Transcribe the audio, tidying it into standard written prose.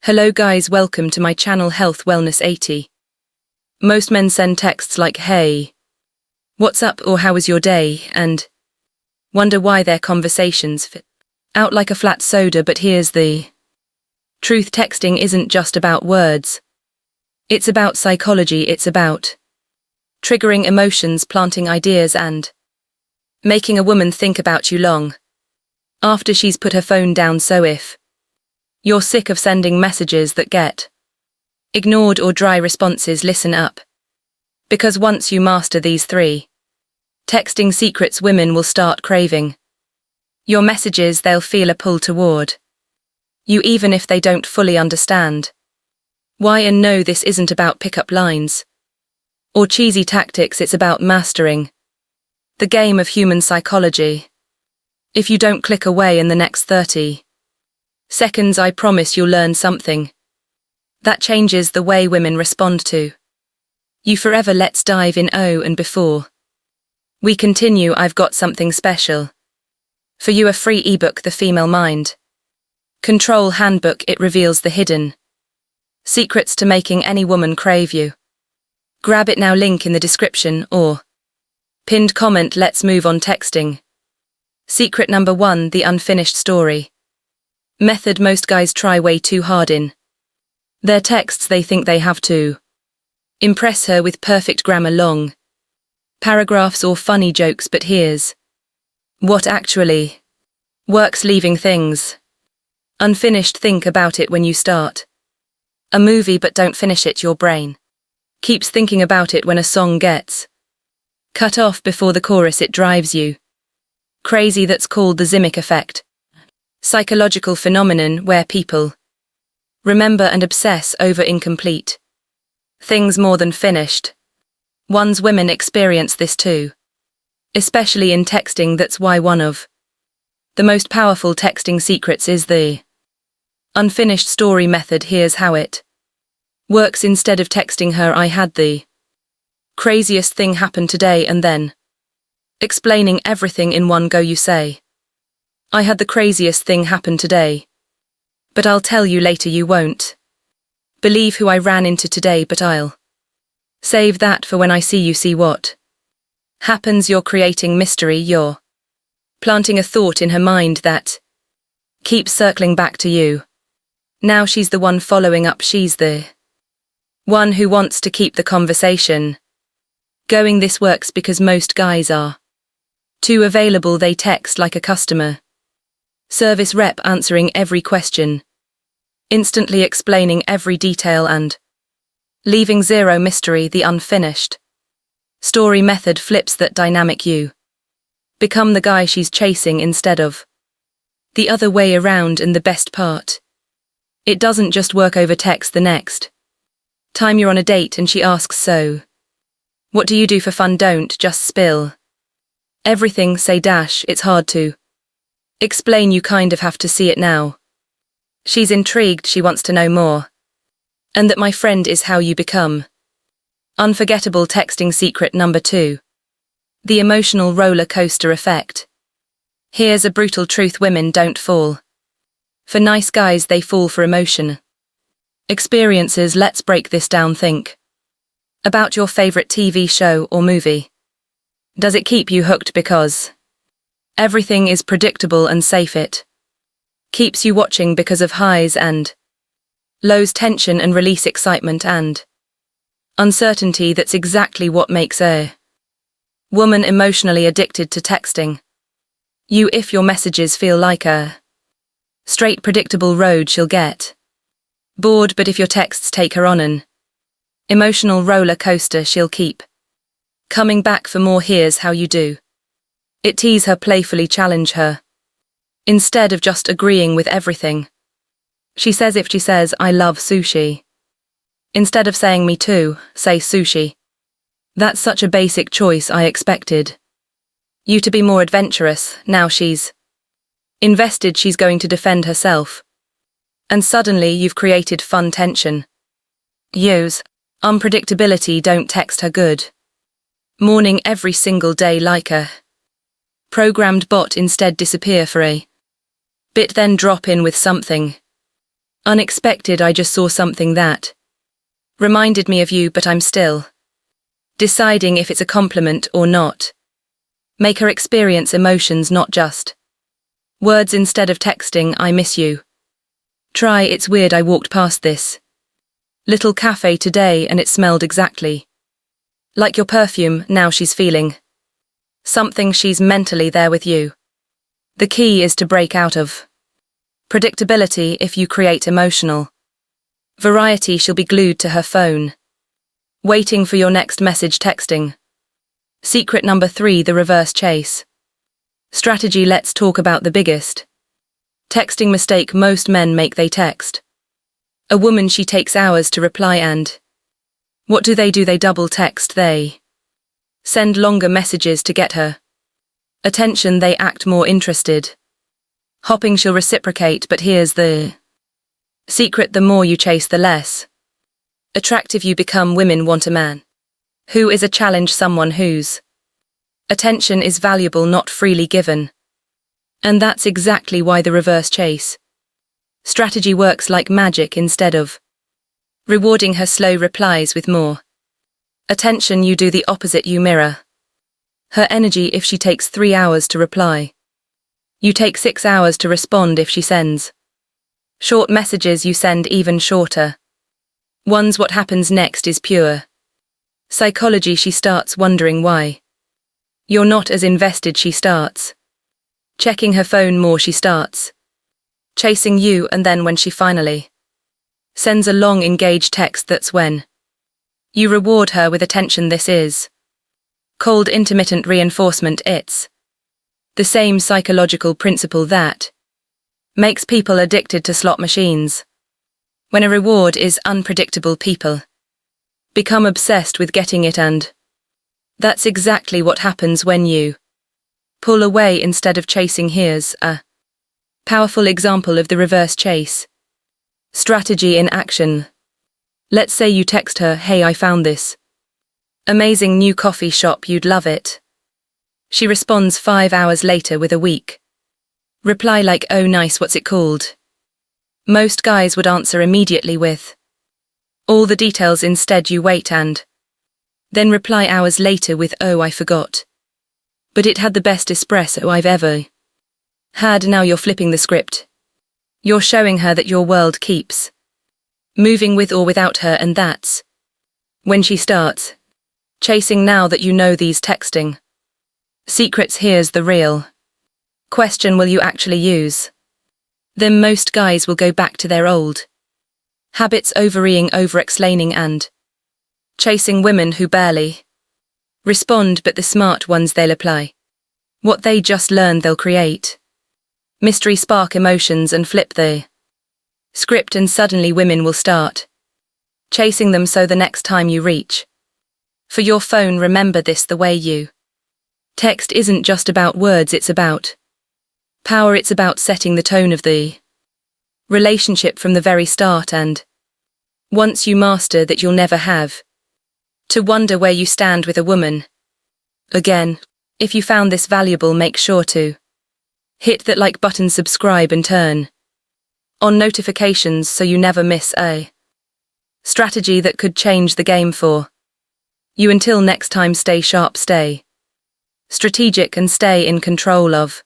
Hello guys, welcome to my channel Health Wellness 80. Most men send texts like hey, what's up or how was your day, and wonder why their conversations fit out like a flat soda. But here's the truth: texting isn't just about words. It's about psychology. It's about triggering emotions, planting ideas, and making a woman think about you long after she's put her phone down. So if you're sick of sending messages that get ignored or dry responses, listen up. Because once you master these 3 texting secrets, women will start craving your messages. They'll feel a pull toward you even if they don't fully understand why. And no, this isn't about pickup lines or cheesy tactics. It's about mastering the game of human psychology. If you don't click away in the next 30 seconds, I promise you'll learn something that changes the way women respond to you forever. Let's dive in. Oh, and before we continue, I've got something special for you, a free ebook, The Female Mind Control Handbook. It reveals the hidden secrets to making any woman crave you. Grab it now, link in the description or pinned comment. Let's move on. Texting secret number 1, the unfinished story method. Most guys try way too hard in their texts. They think they have to impress her with perfect grammar, long paragraphs or funny jokes, but here's what actually works: leaving things unfinished. Think about it: when you start a movie but don't finish it, your brain keeps thinking about it. When a song gets cut off before the chorus, it drives you crazy. That's called the Zimic effect, psychological phenomenon where people remember and obsess over incomplete things more than finished ones. Women experience this too, especially in texting. That's why one of the most powerful texting secrets is the unfinished story method. Here's how it works. Instead of texting her, I had the craziest thing happen today, and then explaining everything in one go, you say, I had the craziest thing happen today, but I'll tell you later. You won't believe who I ran into today, but I'll save that for when I see you. See what happens? You're creating mystery. You're planting a thought in her mind that keeps circling back to you. Now she's the one following up. She's the one who wants to keep the conversation going. This works because most guys are too available. They text like a customer service rep, answering every question, instantly explaining every detail, and leaving zero mystery. The unfinished story method flips that dynamic. You become the guy she's chasing instead of the other way around. And the best part, it doesn't just work over text. The next time you're on a date and she asks, so what do you do for fun? Don't just spill everything. Say dash. It's hard to explain. You kind of have to see it now. She's intrigued. She wants to know more. And that, my friend, is how you become unforgettable. Texting secret number 2, the emotional roller coaster effect. Here's a brutal truth: women don't fall for nice guys, they fall for emotion experiences. Let's break this down. Think about your favorite TV show or movie. Does it keep you hooked because everything is predictable and safe? It keeps you watching because of highs and lows, tension and release, excitement and uncertainty. That's exactly what makes a woman emotionally addicted to texting you. If your messages feel like a straight, predictable road, she'll get bored. But if your texts take her on an emotional roller coaster, she'll keep coming back for more. Here's how you do it: tease her, playfully challenge her. Instead of just agreeing with everything she says, if she says, I love sushi, instead of saying me too, say sushi. That's such a basic choice. I expected you to be more adventurous. Now she's invested. She's going to defend herself. And suddenly you've created fun tension. Use unpredictability. Don't text her good morning every single day like a programmed bot. Instead, disappear for a bit, then drop in with something Unexpected, I just saw something that reminded me of you, but I'm still deciding if it's a compliment or not. Make her experience emotions, not just words. Instead of texting, I miss you. Try, it's weird, I walked past this little cafe today and it smelled exactly like your perfume. Now she's feeling something, she's mentally there with you. The key is to break out of predictability. If you create emotional variety, she'll be glued to her phone, waiting for your next message. Texting. Secret number 3, the reverse chase strategy. Let's talk about the biggest texting mistake most men make. They text a woman, she takes hours to reply, and what do? They double text. They send longer messages to get her attention. They act more interested, hoping she'll reciprocate. But here's the secret: the more you chase, the less attractive you become. Women want a man who is a challenge, someone whose attention is valuable, not freely given. And that's exactly why the reverse chase strategy works like magic. Instead of rewarding her slow replies with more attention, you do the opposite. You mirror her energy. If she takes 3 hours to reply, you take 6 hours to respond. If she sends short messages, you send even shorter ones. What happens next is pure psychology. She starts wondering why you're not as invested. She starts checking her phone more. She starts chasing you, and then when she finally sends a long engaged text, that's when you reward her with attention. This is called intermittent reinforcement. It's the same psychological principle that makes people addicted to slot machines. When a reward is unpredictable, people become obsessed with getting it, and that's exactly what happens when you pull away instead of chasing. Here's a powerful example of the reverse chase strategy in action. Let's say you text her, "Hey, I found this amazing new coffee shop, you'd love it." She responds 5 hours later with a weak reply like, "Oh nice, what's it called?" Most guys would answer immediately with all the details. Instead, you wait and then reply hours later with, "Oh, I forgot, but it had the best espresso I've ever had." Now you're flipping the script. You're showing her that your world keeps moving with or without her, and that's when she starts chasing. Now that you know these texting secrets, here's the real question: will you actually use them? Most guys will go back to their old habits: overeating, over-explaining, and chasing women who barely respond. But the smart ones, they'll apply what they just learned. They'll create mystery, spark emotions, and flip the script, and suddenly women will start chasing them. So the next time you reach for your phone, remember this: the way you text isn't just about words, it's about power. It's about setting the tone of the relationship from the very start, and once you master that, you'll never have to wonder where you stand with a woman again. If you found this valuable, make sure to hit that like button, subscribe, and turn on notifications so you never miss a strategy that could change the game for you. Until next time, stay sharp, stay strategic, and stay in control of